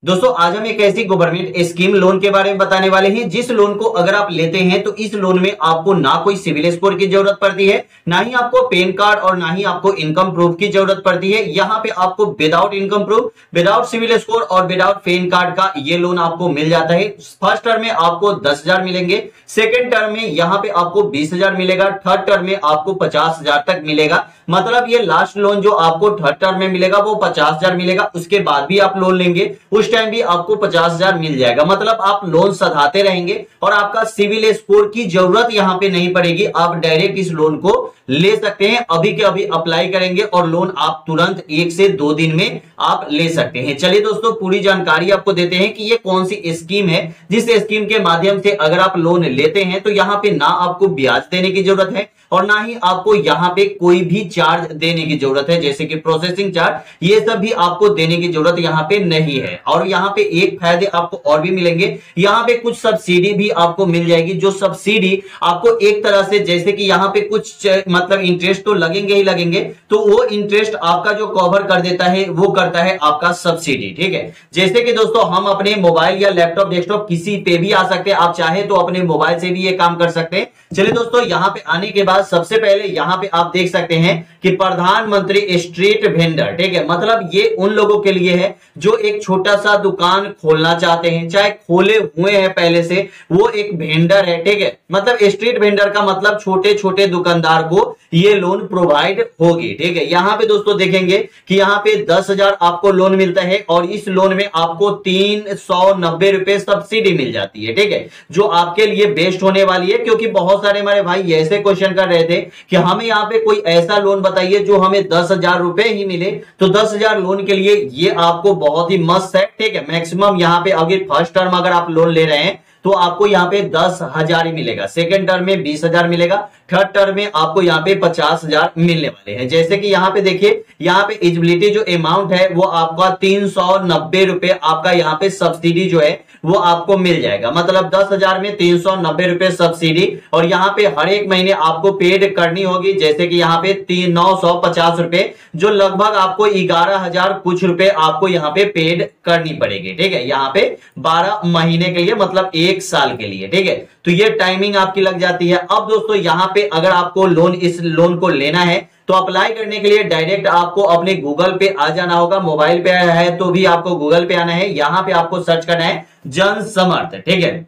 दोस्तों आज हम एक ऐसी गवर्नमेंट स्कीम लोन के बारे में बताने वाले हैं जिस लोन को अगर आप लेते हैं तो इस लोन में आपको ना कोई सिविल स्कोर की जरूरत पड़ती है, ना ही आपको पैन कार्ड और ना ही आपको इनकम प्रूफ की जरूरत पड़ती है। यहाँ पे आपको without income proof, without civil score और विदाउट पैन कार्ड का ये लोन आपको मिल जाता है। फर्स्ट टर्म में आपको 10,000 मिलेंगे, सेकेंड टर्म में यहाँ पे आपको 20,000 मिलेगा, थर्ड टर्म में आपको 50,000 तक मिलेगा। मतलब ये लास्ट लोन जो आपको थर्ड टर्म में मिलेगा वो 50,000 मिलेगा। उसके बाद भी आप लोन लेंगे उस टाइम भी आपको 50,000 मिल जाएगा। मतलब आप लोन सधाते रहेंगे और आपका सिविल स्कोर की जरूरत यहां पे नहीं पड़ेगी। आप डायरेक्ट इस लोन को ले सकते हैं, अभी के अभी अप्लाई करेंगे और लोन आप तुरंत 1 से 2 दिन में आप ले सकते हैं। चलिए दोस्तों पूरी जानकारी आपको देते हैं कि ये कौन सी स्कीम है जिस स्कीम के माध्यम से अगर आप लोन लेते हैं तो यहां पे ना आपको ब्याज देने की जरूरत है और ना ही आपको यहां पे कोई भी चार्ज देने की जरूरत है, जैसे कि प्रोसेसिंग चार्ज, ये सब भी आपको देने की जरूरत यहां पे नहीं है। और यहां पे एक फायदे आपको और भी मिलेंगे, यहां पे कुछ सब्सिडी भी आपको मिल जाएगी। जो सब्सिडी आपको एक तरह से, जैसे कि यहां पे कुछ मतलब इंटरेस्ट तो लगेंगे ही लगेंगे, तो वो इंटरेस्ट आपका जो कवर कर देता है वो करता है आपका सब्सिडी। ठीक है, जैसे कि दोस्तों हम अपने मोबाइल या लैपटॉप डेस्कटॉप किसी पे भी आ सकते हैं, आप चाहे तो अपने मोबाइल से भी ये काम कर सकते हैं। चलिए दोस्तों यहां पे आने के बाद सबसे पहले यहां पे आप देख सकते हैं कि प्रधानमंत्री स्ट्रीट वेंडर, ठीक है, मतलब ये उन लोगों के लिए है जो एक छोटा सा दुकान खोलना चाहते हैं, चाहे खोले हुए हैं पहले से, वो एक वेंडर है। ठीक है, मतलब स्ट्रीट वेंडर का मतलब छोटे छोटे दुकानदार को ये लोन प्रोवाइड होगी। ठीक है, यहां पे दोस्तों देखेंगे कि यहां पे 10,000 आपको लोन मिलता है और इस लोन में आपको 390 रुपए सब्सिडी मिल जाती है। ठीक है, जो आपके लिए बेस्ट होने वाली है, क्योंकि बहुत सारे हमारे भाई ऐसे क्वेश्चन कर रहे थे कि हमें यहाँ पे कोई ऐसा लोन बताइए जो हमें 10,000 रुपए ही मिले। तो 10,000 लोन के लिए ये आपको बहुत ही मस्त है। ठीक है, मैक्सिमम यहाँ पे अगर फर्स्ट टर्म अगर आप लोन ले रहे हैं तो आपको यहाँ पे 10,000 ही मिलेगा, सेकेंड टर्म में 20,000 मिलेगा, थर्ड टर्म में आपको यहाँ पे 50,000 मिलने वाले हैं। जैसे कि यहाँ पे देखिए, यहाँ पे एलिजिबिलिटी जो अमाउंट है वो आपका 390 रुपए आपका यहाँ पे सब्सिडी जो है वो आपको मिल जाएगा। मतलब 10,000 में 390 रुपए सब्सिडी, और यहाँ पे हर एक महीने आपको पेड करनी होगी, जैसे कि यहाँ पे 950 रुपए, जो लगभग आपको 11,000 कुछ रुपए आपको यहाँ पे पेड करनी पड़ेगी। ठीक है, यहाँ पे 12 महीने के लिए, मतलब 1 साल के लिए। ठीक है, तो ये टाइमिंग आपकी लग जाती है। अब दोस्तों यहाँ पे अगर आपको लोन, इस लोन को लेना है तो अप्लाई करने के लिए डायरेक्ट आपको अपने गूगल पे आ जाना होगा। मोबाइल पे है तो भी आपको गूगल पे आना है, यहां पे आपको सर्च करना है जन समर्थ। ठीक है,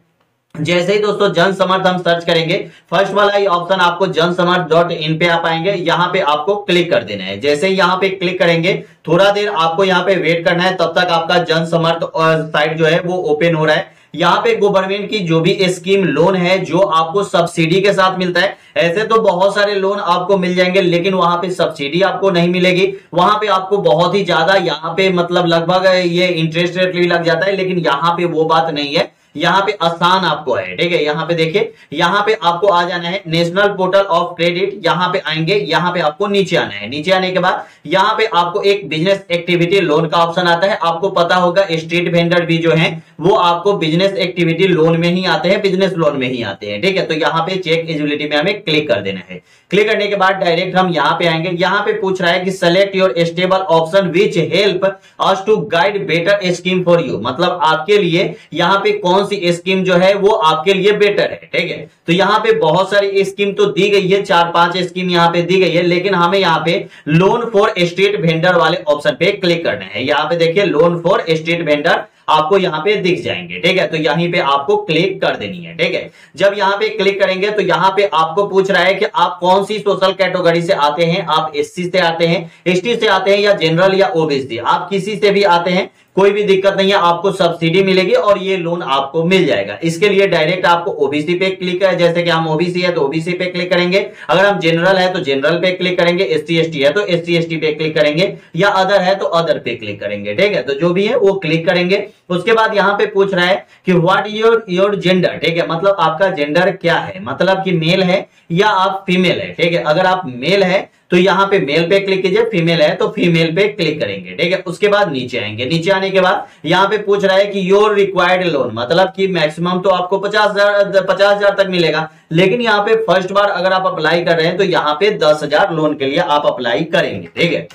जैसे ही दोस्तों जन समर्थ हम सर्च करेंगे, फर्स्ट वाला ही ऑप्शन आपको जनसमर्थ.in पे आप आएंगे, यहाँ पे आपको क्लिक कर देना है। जैसे ही यहाँ पे क्लिक करेंगे, थोड़ा देर आपको यहाँ पे वेट करना है, तब तक आपका जन समर्थ साइट जो है वो ओपन हो रहा है। यहाँ पे गवर्नमेंट की जो भी स्कीम लोन है जो आपको सब्सिडी के साथ मिलता है, ऐसे तो बहुत सारे लोन आपको मिल जाएंगे लेकिन वहां पे सब्सिडी आपको नहीं मिलेगी। वहां पे आपको बहुत ही ज्यादा यहाँ पे मतलब लगभग ये इंटरेस्ट रेट भी लग जाता है, लेकिन यहाँ पे वो बात नहीं है, यहाँ पे आसान आपको है। ठीक है, यहाँ पे देखिए, यहाँ पे आपको आ जाना है नेशनल पोर्टल ऑफ क्रेडिट, यहाँ पे आएंगे, यहाँ पे आपको नीचे आना है। नीचे आने के बाद यहाँ पे आपको एक बिजनेस एक्टिविटी लोन का ऑप्शन आता है। आपको पता होगा स्ट्रीट वेंडर भी जो है वो आपको बिजनेस एक्टिविटी लोन में ही आते हैं, बिजनेस लोन में ही आते हैं। ठीक है, तो यहाँ पे चेक एलिजिबिलिटी में हमें क्लिक कर देना है। क्लिक करने के बाद डायरेक्ट हम यहाँ पे आएंगे, यहाँ पे पूछ रहा है कि select your stable option which help us to guide better scheme for you, मतलब आपके लिए यहाँ पे कौन सी स्कीम जो है वो आपके लिए बेटर है। ठीक है, तो यहाँ पे बहुत सारी स्कीम तो दी गई है, 4-5 स्कीम यहाँ पे दी गई है, लेकिन हमें यहाँ पे लोन फॉर स्ट्रीट वेंडर वाले ऑप्शन पे क्लिक करना है। यहाँ पे देखिए लोन फॉर स्ट्रीट वेंडर आपको यहाँ पे दिख जाएंगे। ठीक है, तो यहीं पे आपको क्लिक कर देनी है। ठीक है, जब यहाँ पे क्लिक करेंगे तो यहाँ पे आपको पूछ रहा है कि आप कौन सी सोशल कैटेगरी से आते हैं, आप एससी से आते हैं, एसटी से आते हैं या जनरल या ओबीसी, आप किसी से भी आते हैं, कोई भी दिक्कत नहीं है, आपको सब्सिडी मिलेगी और ये लोन आपको मिल जाएगा। इसके लिए डायरेक्ट आपको ओबीसी पे क्लिक है, जैसे कि हम ओबीसी है तो ओबीसी पे क्लिक करेंगे, अगर हम जनरल है तो जनरल पे क्लिक करेंगे, एससी एसटी है तो एससी एसटी पे क्लिक करेंगे, या अदर है तो अदर पे क्लिक करेंगे। ठीक है, तो जो भी है वो क्लिक करेंगे। उसके बाद यहाँ पे पूछ रहा है कि व्हाट योर जेंडर, ठीक है, मतलब आपका जेंडर क्या है, मतलब कि मेल है या आप फीमेल है। ठीक है, अगर आप मेल है तो यहाँ पे मेल पे क्लिक कीजिए, फीमेल है तो फीमेल पे क्लिक करेंगे। ठीक है, उसके बाद नीचे आएंगे, नीचे आने के बाद यहाँ पे पूछ रहा है कि योर रिक्वायर्ड लोन, मतलब कि मैक्सिमम तो आपको 50,000 तक मिलेगा, लेकिन यहाँ पे फर्स्ट बार अगर आप अप्लाई कर रहे हैं तो यहाँ पे 10,000 लोन के लिए आप अप्लाई करेंगे। ठीक है,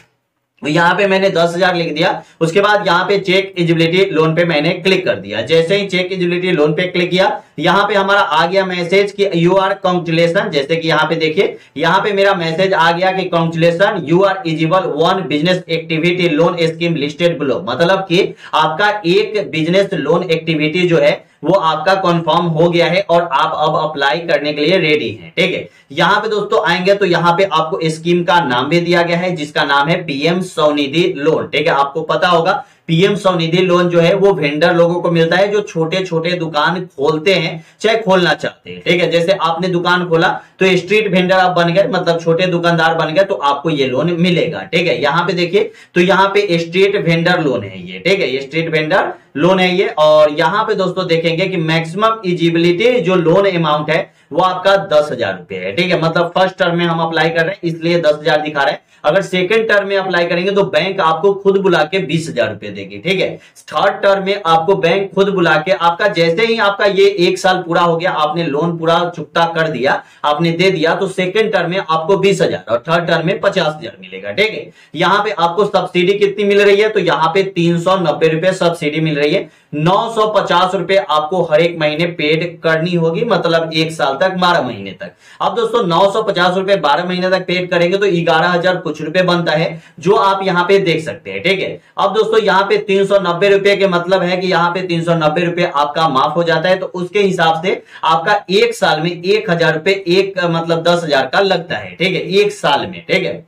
यहाँ पे मैंने 10,000 लिख दिया। उसके बाद यहाँ पे चेक एलिजिबिलिटी लोन पे मैंने क्लिक कर दिया। जैसे ही चेक एलिजिबिलिटी लोन पे क्लिक किया, यहाँ पे हमारा आ गया मैसेज कि यू आर कांग्रेचुलेशन। जैसे कि यहाँ पे देखिए, यहाँ पे मेरा मैसेज आ गया कि congratulation, you are eligible one business activity loan scheme listed below. मतलब कि आपका एक बिजनेस लोन एक्टिविटी जो है वो आपका कंफर्म हो गया है और आप अब अप्लाई करने के लिए रेडी हैं। ठीक है, यहाँ पे दोस्तों आएंगे तो यहाँ पे आपको स्कीम का नाम भी दिया गया है, जिसका नाम है पीएम स्वनिधि लोन। ठीक है, आपको पता होगा पीएम स्वनिधि लोन जो है वो वेंडर लोगों को मिलता है जो छोटे छोटे दुकान खोलते हैं, चाहे खोलना चाहते हैं। ठीक है, जैसे आपने दुकान खोला तो स्ट्रीट वेंडर आप बन गए, मतलब छोटे दुकानदार बन गए, तो आपको ये लोन मिलेगा। ठीक है, यहाँ पे देखिए तो यहाँ पे स्ट्रीट वेंडर लोन है ये। ठीक है, ये स्ट्रीट वेंडर लोन है ये। और यहाँ पे दोस्तों देखेंगे कि मैक्सिमम एलिजिबिलिटी जो लोन अमाउंट है वो आपका 10,000 रुपए है। ठीक है, मतलब फर्स्ट टर्म में हम अप्लाई कर रहे हैं इसलिए 10,000 दिखा रहे हैं। अगर सेकंड टर्म में अप्लाई करेंगे तो बैंक आपको खुद बुला के 20,000 रुपए देगी। ठीक है, थर्ड टर्म में आपको बैंक खुद बुला के आपका, जैसे ही आपका ये 1 साल पूरा हो गया, आपने लोन पूरा चुकता कर दिया, आपने दे दिया, तो सेकंड टर्म में आपको 20,000 और थर्ड टर्म में 50,000 मिलेगा। ठीक है, यहाँ पे आपको सब्सिडी कितनी मिल रही है, तो यहाँ पे 390 रुपए सब्सिडी मिल रही है। 950 रुपए आपको हर एक महीने पेड करनी होगी, मतलब 1 साल तक, 12 महीने तक। अब दोस्तों 950 रुपए 12 महीने तक पेड करेंगे तो 11,000 कुछ रुपए बनता है, जो आप यहाँ पे देख सकते हैं। ठीक है, अब दोस्तों यहाँ पे 390 रुपए के मतलब है कि यहाँ पे 390 रुपए आपका माफ हो जाता है, तो उसके हिसाब से आपका 1 साल में 1,000 रुपए, एक मतलब 10,000 का लगता है। ठीक है, 1 साल में। ठीक है,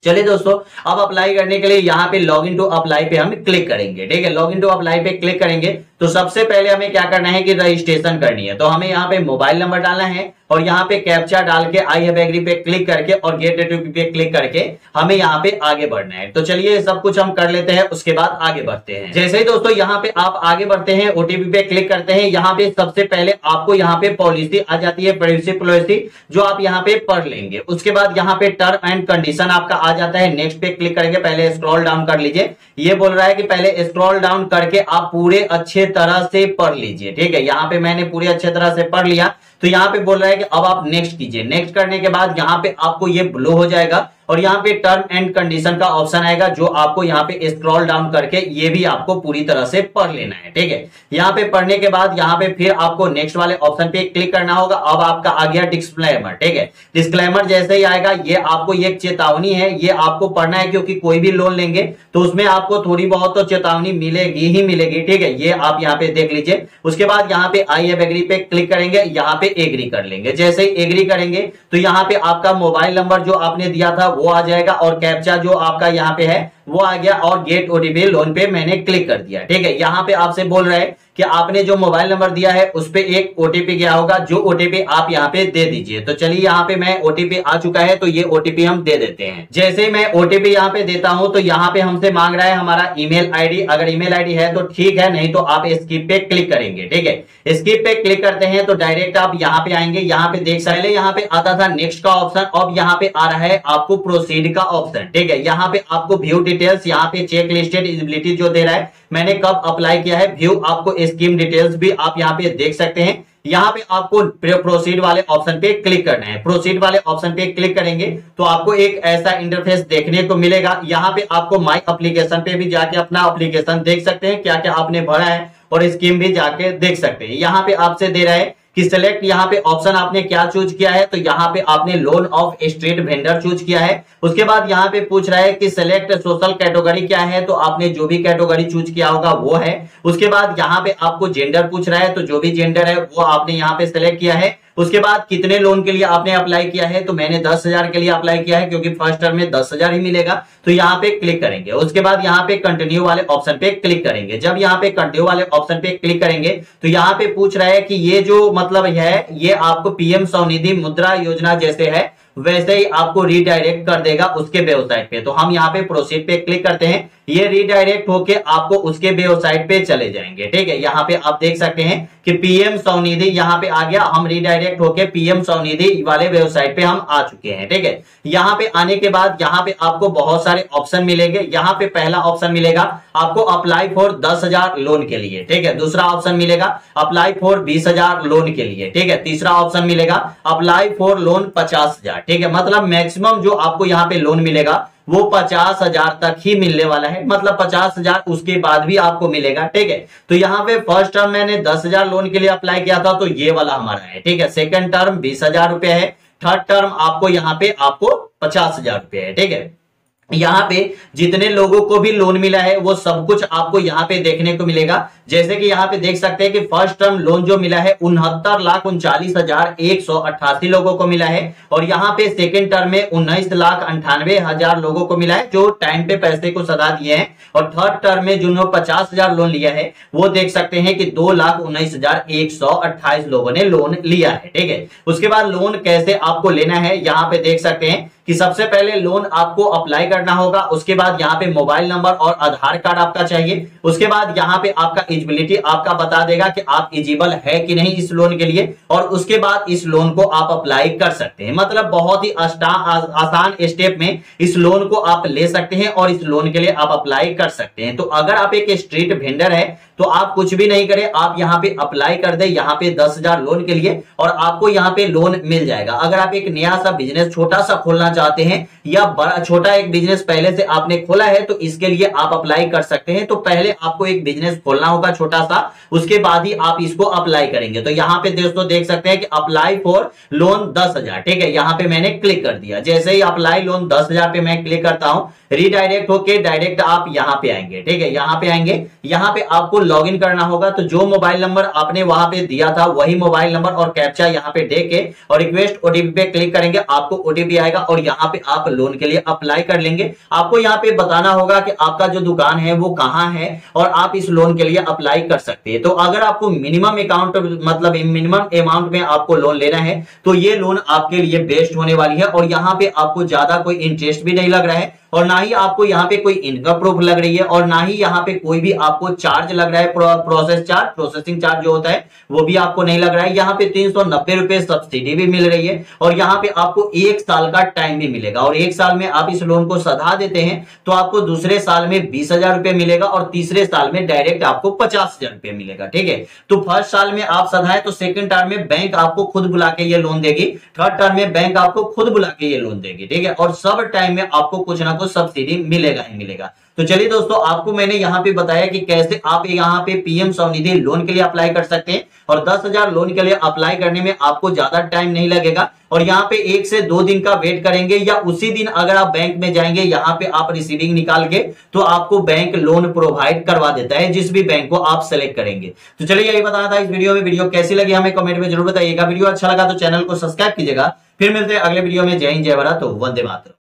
चलिए दोस्तों, अब अप्लाई करने के लिए यहाँ पे लॉग इन टू अप्लाई पे हम क्लिक करेंगे। ठीक है, लॉग इन टू अप्लाई पे क्लिक करेंगे तो सबसे पहले हमें क्या करना है कि रजिस्ट्रेशन करनी है। तो हमें यहाँ पे मोबाइल नंबर डालना है और यहाँ पे कैप्चा डाल के आई हैव एग्री पे क्लिक करके और गेट ओटीपी पे क्लिक करके हमें यहाँ पे आगे बढ़ना है। तो चलिए सब कुछ हम कर लेते हैं, उसके बाद आगे बढ़ते हैं। जैसे ही दोस्तों यहाँ पे आप आगे बढ़ते हैं, ओटीपी पे क्लिक करते हैं, यहाँ पे सबसे पहले आपको यहाँ पे पॉलिसी आ जाती है, प्राइवेसी पॉलिसी, जो आप यहाँ पे पढ़ लेंगे। उसके बाद यहाँ पे टर्म एंड कंडीशन आपका आ जाता है, नेक्स्ट पे क्लिक करेंगे। पहले स्क्रॉल डाउन कर लीजिए, ये बोल रहा है कि पहले स्क्रॉल डाउन करके आप पूरे अच्छे तरह से पढ़ लीजिए। ठीक है, यहाँ पे मैंने पूरे अच्छे तरह से पढ़ लिया, तो यहाँ पे बोल रहा है कि अब आप नेक्स्ट कीजिए। नेक्स्ट करने के बाद यहाँ पे आपको ये ब्लो हो जाएगा और यहाँ पे टर्म एंड कंडीशन का ऑप्शन आएगा, जो आपको यहाँ पे स्क्रॉल डाउन करके ये भी आपको पूरी तरह से पढ़ लेना है। ठीक है, यहाँ पे पढ़ने के बाद यहाँ पे फिर आपको नेक्स्ट वाले ऑप्शन पे क्लिक करना होगा। अब आपका आ गया डिस्क्लेमर। ठीक है, डिस्क्लेमर जैसे ही आएगा, ये आपको एक चेतावनी है, ये आपको पढ़ना है, क्योंकि कोई भी लोन लेंगे तो उसमें आपको थोड़ी बहुत तो चेतावनी मिलेगी ही मिलेगी। ठीक है, ये आप यहाँ पे देख लीजिए। उसके बाद यहाँ पे आई हैव एग्री पे क्लिक करेंगे, यहाँ पे एग्री कर लेंगे। जैसे ही एग्री करेंगे तो यहाँ पे आपका मोबाइल नंबर जो आपने दिया था वो आ जाएगा और कैप्चा जो आपका यहाँ पे है वो आ गया और गेट ओटीपी लोन पे मैंने क्लिक कर दिया। ठीक है, यहाँ पे आपसे बोल रहा है कि आपने जो मोबाइल नंबर दिया है उस पे एक ओटीपी गया होगा, जो ओटीपी आप यहाँ पे दे दीजिए। तो चलिए यहाँ पे मैं ओटीपी आ चुका है, तो ये ओटीपी हम दे देते हैं। जैसे ही मैं ओटीपी यहाँ पे देता हूं तो यहाँ पे हमसे मांग रहा है हमारा ईमेल आईडी। अगर ईमेल आईडी है तो ठीक है, नहीं तो आप स्किप पे क्लिक करेंगे। ठीक है, स्किप पे क्लिक करते हैं तो डायरेक्ट आप यहाँ पे आएंगे। यहाँ पे देख सकते हैं, यहाँ पे आता था नेक्स्ट का ऑप्शन, अब यहाँ पे आ रहा है आपको प्रोसीड का ऑप्शन। ठीक है, यहाँ पे आपको व्यू डिटेल्स, यहाँ पे चेक लिस्टेड एलिजिबिलिटी जो दे रहा है, मैंने कब अप्लाई किया है, व्यू आपको स्कीम डिटेल्स भी आप यहाँ पे देख सकते हैं। यहाँ पे आपको प्रोसीड वाले ऑप्शन पे क्लिक करना है। प्रोसीड वाले ऑप्शन पे क्लिक करेंगे तो आपको एक ऐसा इंटरफेस देखने को मिलेगा। यहाँ पे आपको माई एप्लीकेशन पे भी जाके अपना एप्लीकेशन देख सकते हैं, क्या क्या आपने भरा है, और स्कीम भी जाके देख सकते हैं। यहाँ पे आपसे दे रहा है कि सिलेक्ट, यहाँ पे ऑप्शन आपने क्या चूज किया है, तो यहाँ पे आपने loan of street vendor choose किया है। उसके बाद यहाँ पे पूछ रहा है कि सिलेक्ट सोशल कैटेगरी क्या है, तो आपने जो भी कैटेगरी चूज किया होगा वो है। उसके बाद यहाँ पे आपको जेंडर पूछ रहा है, तो जो भी जेंडर है वो आपने यहाँ पे सिलेक्ट किया है। उसके बाद कितने लोन के लिए आपने अप्लाई किया है, तो मैंने 10,000 के लिए अप्लाई किया है, क्योंकि फर्स्ट टर्म में 10,000 ही मिलेगा, तो यहाँ पे क्लिक करेंगे। उसके बाद यहाँ पे कंटिन्यू वाले ऑप्शन पे क्लिक करेंगे। जब यहाँ पे कंटिन्यू वाले ऑप्शन पे क्लिक करेंगे तो यहाँ पे पूछ रहा है कि ये जो मतलब है, ये आपको पीएम स्वनिधि मुद्रा योजना जैसे है वैसे ही आपको रीडायरेक्ट कर देगा उसके वेबसाइट पे। तो हम यहाँ पे प्रोसीड पे क्लिक करते हैं, ये रीडायरेक्ट होके आपको उसके वेबसाइट पे चले जाएंगे। ठीक है, यहाँ पे आप देख सकते हैं कि पीएम स्वनिधि यहाँ पे आ गया, हम रीडायरेक्ट होके पीएम स्वनिधि वाले वेबसाइट पे हम आ चुके हैं। ठीक है, यहाँ पे आने के बाद यहाँ पे आपको बहुत सारे ऑप्शन मिलेंगे। यहाँ पे पहला ऑप्शन मिलेगा आपको अप्लाई फॉर 10,000 लोन के लिए। ठीक है, दूसरा ऑप्शन मिलेगा अप्लाई फॉर 20,000 लोन के लिए। ठीक है, तीसरा ऑप्शन मिलेगा अप्लाई फॉर लोन 50,000। ठीक है, मतलब मैक्सिमम जो आपको यहाँ पे लोन मिलेगा वो 50,000 तक ही मिलने वाला है, मतलब 50,000 उसके बाद भी आपको मिलेगा। ठीक है, तो यहाँ पे फर्स्ट टर्म मैंने 10,000 लोन के लिए अप्लाई किया था, तो ये वाला हमारा है। ठीक है, सेकंड टर्म 20,000 रुपया है, थर्ड टर्म आपको यहाँ पे आपको 50,000 रुपया है। ठीक है, यहाँ पे जितने लोगों को भी लोन मिला है वो सब कुछ आपको यहाँ पे देखने को मिलेगा। जैसे कि यहाँ पे देख सकते हैं कि फर्स्ट टर्म लोन जो मिला है 69,39,188 लोगों को मिला है, और यहाँ पे सेकंड टर्म में 19,98,000 लोगों को मिला है जो टाइम पे पैसे को सधा दिए हैं, और थर्ड टर्म में जिन्होंने 50,000 लोन लिया है वो देख सकते हैं कि 2,19,128 लोगों ने लोन लिया है। ठीक है, उसके बाद लोन कैसे आपको लेना है यहाँ पे देख सकते हैं कि सबसे पहले लोन आपको अप्लाई करना होगा, उसके बाद यहाँ पे मोबाइल नंबर और आधार कार्ड आपका चाहिए, उसके बाद यहाँ पे आपका एलिजिबिलिटी आपका बता देगा कि आप एलिजिबल है कि नहीं इस लोन के लिए, और उसके बाद इस लोन को आप अप्लाई कर सकते हैं। मतलब बहुत ही आसान स्टेप में इस लोन को आप ले सकते हैं और इस लोन के लिए आप अप्लाई कर सकते हैं। तो अगर आप एक स्ट्रीट वेंडर है तो आप कुछ भी नहीं करें, आप यहाँ पे अप्लाई कर दे यहाँ पे 10,000 लोन के लिए और आपको यहाँ पे लोन मिल जाएगा। अगर आप एक नया सा बिजनेस छोटा सा खोलना चाहते हैं या बड़ा छोटा एक बिजनेस पहले से आपने खोला है तो इसके लिए आप अप्लाई कर सकते हैं। तो पहले आपको एक बिजनेस खोलना होगा छोटा सा, उसके बाद ही आप इसको अप्लाई करेंगे। तो यहाँ पे दोस्तों देख सकते हैं कि अप्लाई फॉर लोन 10,000। ठीक है, यहाँ पे मैंने क्लिक कर दिया। जैसे ही अप्लाई लोन 10,000 पे मैं क्लिक करता हूं, रीडायरेक्ट होके डायरेक्ट आप यहाँ पे आएंगे। ठीक है, यहाँ पे आएंगे, यहाँ पे आपको लॉगिन करना होगा। तो जो मोबाइल नंबर आपने वहां पे दिया था वही मोबाइल नंबर और कैप्चा यहाँ पे दे के और रिक्वेस्ट ओटीपी पे क्लिक करेंगे, आपको ओटीपी आएगा और यहाँ पे आप लोन के लिए अप्लाई कर लेंगे। आपको यहाँ पे बताना होगा कि आपका जो दुकान है वो कहाँ है और आप इस लोन के लिए अप्लाई कर सकते हैं। तो अगर आपको मिनिमम अकाउंट मतलब मिनिमम अमाउंट में आपको लोन लेना है तो ये लोन आपके लिए बेस्ट होने वाली है, और यहाँ पे आपको ज्यादा कोई इंटरेस्ट भी नहीं लग रहा है और ना ही आपको यहाँ पे कोई इनकम प्रूफ लग रही है और ना ही यहाँ पे कोई भी आपको चार्ज लग रहा है, प्रोसेसिंग चार्ज जो होता है वो भी आपको नहीं लग रहा है। यहाँ पे 390 रुपए सब्सिडी भी मिल रही है और यहाँ पे आपको 1 साल का टाइम भी मिलेगा, और 1 साल में आप इस लोन को सधा देते हैं तो आपको दूसरे साल में 20,000 रुपए मिलेगा और तीसरे साल में डायरेक्ट आपको 50,000 रुपए मिलेगा। ठीक है, तो फर्स्ट साल में आप सधाए तो सेकंड टर्म में बैंक आपको खुद बुला के ये लोन देगी, थर्ड टर्म में बैंक आपको खुद बुला के ये लोन देगी। ठीक है, और सब टाइम में आपको कुछ ना कुछ सब्सिडी मिलेगा ही मिलेगा। तो चलिए दोस्तों, आपको मैंने यहाँ पे बताया कि कैसे आप यहाँ पे पीएम स्वनिधि लोन के लिए अप्लाई कर सकते हैं, और 10,000 लोन के लिए अप्लाई करने में आपको ज्यादा टाइम नहीं लगेगा, और यहाँ पे 1 से 2 दिन का वेट करेंगे या उसी दिन अगर आप बैंक में जाएंगे यहाँ पे आप रिसीविंग निकाल के तो आपको बैंक लोन प्रोवाइड करवा देता है जिस भी बैंक को आप सेलेक्ट करेंगे। तो चलिए यही बताना था इस वीडियो में। वीडियो कैसी लगी हमें कमेंट में जरूर बताइएगा। वीडियो अच्छा लगा तो चैनल को सब्सक्राइब कीजिएगा। फिर मिलते हैं अगले वीडियो में। जय हिंद, जय भारत, वंदे मातरम।